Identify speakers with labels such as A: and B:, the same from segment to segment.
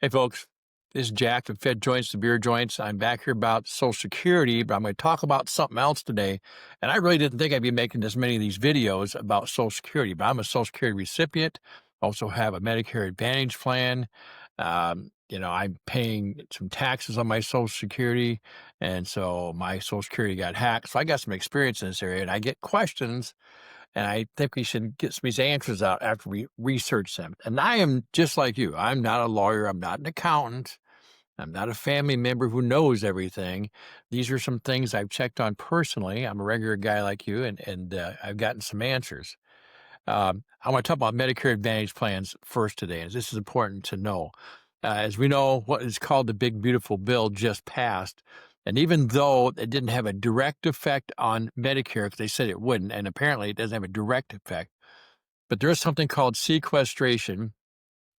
A: Hey, folks, this is Jack from Fed Joints to Beer Joints. I'm back here about Social Security, but I'm going to talk about something else today. And I really didn't think I'd be making this many of these videos about Social Security, but I'm a Social Security recipient, also have a Medicare Advantage plan. I'm paying some taxes on my Social Security, and so my Social Security got hacked. So I got some experience in this area, and I get questions and I think we should get some of these answers out after we research them. And I am just like you. I'm not a lawyer. I'm not an accountant. I'm not a family member who knows everything. These are some things I've checked on personally. I'm a regular guy like you, and I've gotten some answers. I want to talk about Medicare Advantage plans first today, as this is important to know. As we know, what is called the Big Beautiful Bill just passed. And even though it didn't have a direct effect on Medicare, because they said it wouldn't, and apparently it doesn't have a direct effect, but there is something called sequestration,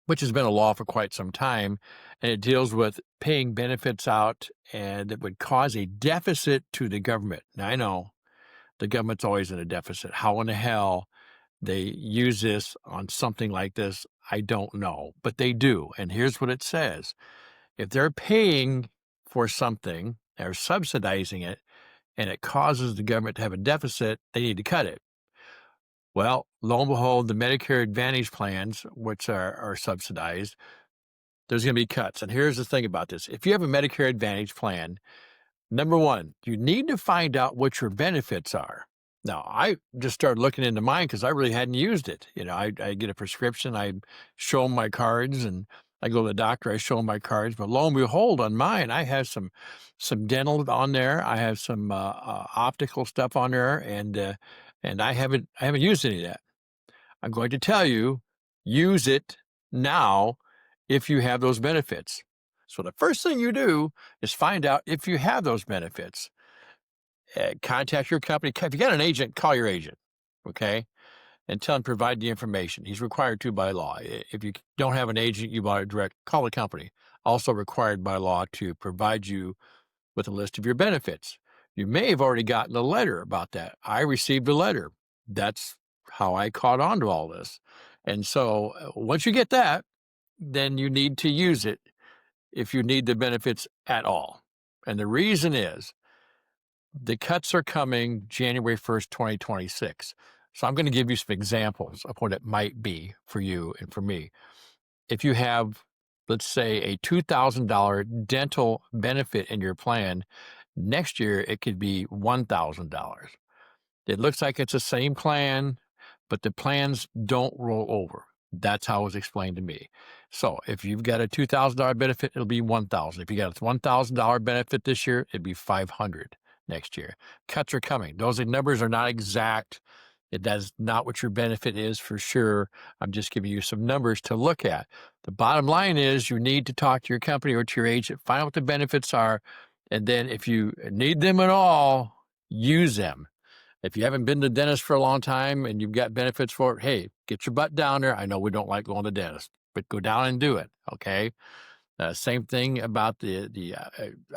A: which has been a law for quite some time, and it deals with paying benefits out, and it would cause a deficit to the government. Now, I know the government's always in a deficit. How in the hell they use this on something like this, I don't know, but they do. And here's what it says. If they're paying for something or subsidizing it and it causes the government to have a deficit, they need to cut it. Well, lo and behold, the Medicare Advantage plans, which are subsidized, there's going to be cuts. And here's the thing about this. If you have a Medicare Advantage plan, number one, you need to find out what your benefits are. Now, I just started looking into mine because I really hadn't used it. I get a prescription, I show them my cards, and I go to the doctor, I show them my cards. But lo and behold, on mine, I have some dental on there. I have some optical stuff on there, and I haven't used any of that. I'm going to tell you, use it now if you have those benefits. So the first thing you do is find out if you have those benefits. Contact your company. If you got an agent, call your agent, okay? And tell him to provide the information. He's required to by law. If you don't have an agent, you buy it direct, call the company. Also required by law to provide you with a list of your benefits. You may have already gotten a letter about that. I received a letter. That's how I caught on to all this. And so once you get that, then you need to use it if you need the benefits at all. And the reason is the cuts are coming January 1st, 2026. So I'm going to give you some examples of what it might be for you and for me. If you have, let's say, a $2,000 dental benefit in your plan, next year it could be $1,000. It looks like it's the same plan, but the plans don't roll over. That's how it was explained to me. So if you've got a $2,000 benefit, it'll be $1,000. If you got a $1,000 benefit this year, it'd be $500 next year. Cuts are coming. Those numbers are not exact. That's not what your benefit is for sure. I'm just giving you some numbers to look at. The bottom line is you need to talk to your company or to your agent, find out what the benefits are, and then if you need them at all, use them. If you haven't been to the dentist for a long time and you've got benefits for it, hey, get your butt down there. I know we don't like going to the dentist, but go down and do it, okay? Same thing about the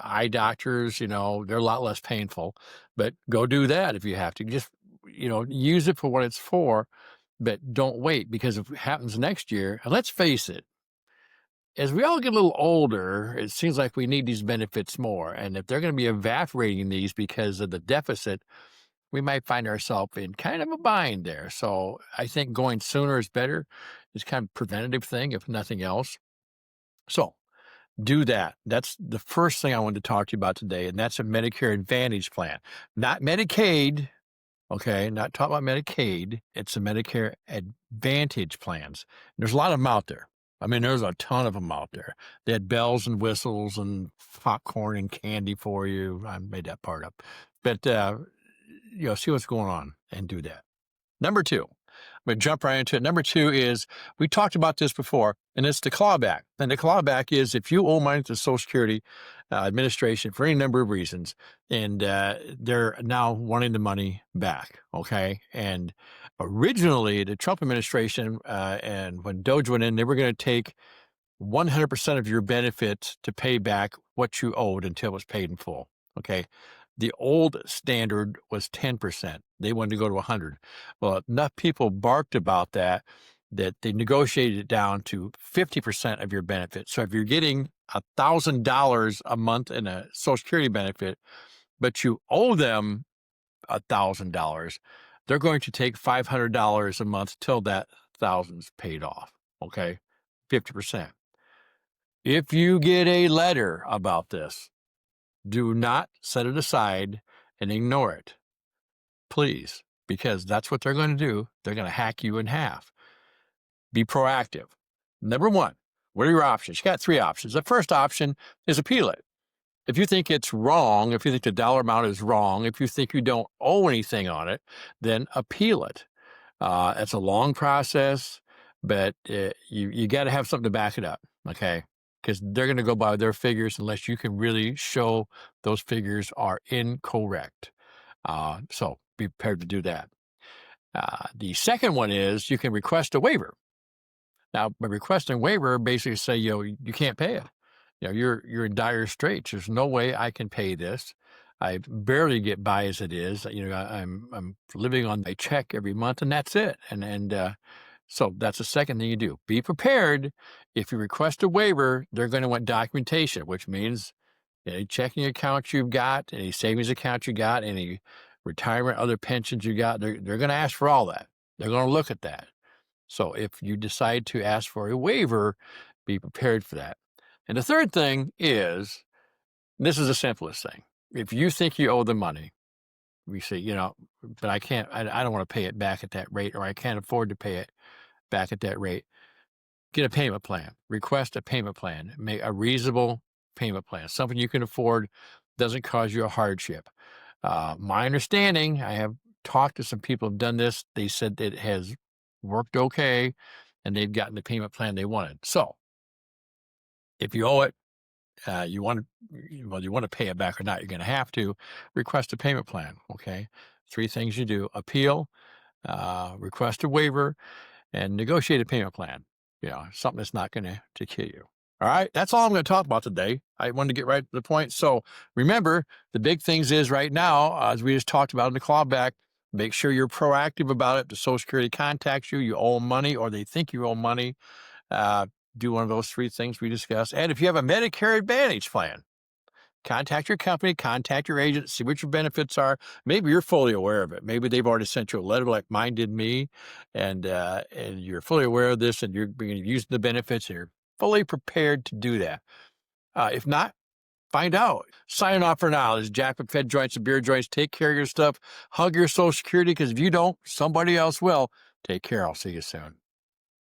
A: eye doctors. They're a lot less painful, but go do that if you have to. Just use it for what it's for, but don't wait, because if it happens next year, and let's face it, as we all get a little older, it seems like we need these benefits more. And if they're going to be evaporating these because of the deficit, we might find ourselves in kind of a bind there. So I think going sooner is better. It's kind of a preventative thing, if nothing else. So do that. That's the first thing I wanted to talk to you about today, and that's a Medicare Advantage plan, not Medicaid. Okay, not talking about Medicaid. It's the Medicare Advantage plans. There's a lot of them out there. I mean, there's a ton of them out there. They had bells and whistles and popcorn and candy for you. I made that part up. But, see what's going on and do that. Number two, I'm going to jump right into it. Number two is, we talked about this before, and it's the clawback. And the clawback is if you owe money to the Social Security Administration for any number of reasons, and they're now wanting the money back, okay? And originally, the Trump administration, and when Doge went in, they were going to take 100% of your benefits to pay back what you owed until it was paid in full, okay? The old standard was 10%. They wanted to go to 100. Well, enough people barked about that that they negotiated it down to 50% of your benefit. So if you're getting $1,000 a month in a Social Security benefit, but you owe them $1,000, they're going to take $500 a month till that thousand's paid off. Okay, 50%. If you get a letter about this, do not set it aside and ignore it, please, because that's what they're going to do. They're going to hack you in half. Be proactive. Number one, what are your options? You got three options. The first option is appeal it. If you think it's wrong, if you think the dollar amount is wrong, if you think you don't owe anything on it, then appeal it. It's a long process, but you got to have something to back it up, okay? Because they're going to go by their figures unless you can really show those figures are incorrect. So be prepared to do that. The second one is you can request a waiver. Now, by requesting a waiver, basically say, you can't pay it. You're in dire straits. There's no way I can pay this. I barely get by as it is. I'm living on my check every month, and that's it. So that's the second thing you do. Be prepared. If you request a waiver, they're going to want documentation, which means any checking account you've got, any savings account you got, any retirement, other pensions you got. They're going to ask for all that. They're going to look at that. So if you decide to ask for a waiver, be prepared for that. And the third thing is, this is the simplest thing. If you think you owe the money, we say, but I don't want to pay it back at that rate, or I can't afford to pay it back at that rate. Get a payment plan. Request a payment plan. Make a reasonable payment plan. Something you can afford, doesn't cause you a hardship. My understanding, I have talked to some people who have done this. They said that it has worked okay, and they've gotten the payment plan they wanted. So if you owe it, you want to pay it back or not, you're going to have to request a payment plan. Okay. 3 things you do: appeal, request a waiver, and negotiate a payment plan. Something that's not going to kill you. All right. That's all I'm going to talk about today. I wanted to get right to the point. So remember, the big things is right now, as we just talked about in the callback, make sure you're proactive about it. If the Social Security contacts you, you owe money, or they think you owe money, do one of those 3 things we discussed. And if you have a Medicare Advantage plan, contact your company, contact your agent, see what your benefits are. Maybe you're fully aware of it. Maybe they've already sent you a letter like mine did me, and you're fully aware of this, and you're using the benefits, and you're fully prepared to do that. If not, find out. Signing off for now. This is Jack with Fed Joints and Beer Joints. Take care of your stuff. Hug your Social Security, because if you don't, somebody else will. Take care. I'll see you soon.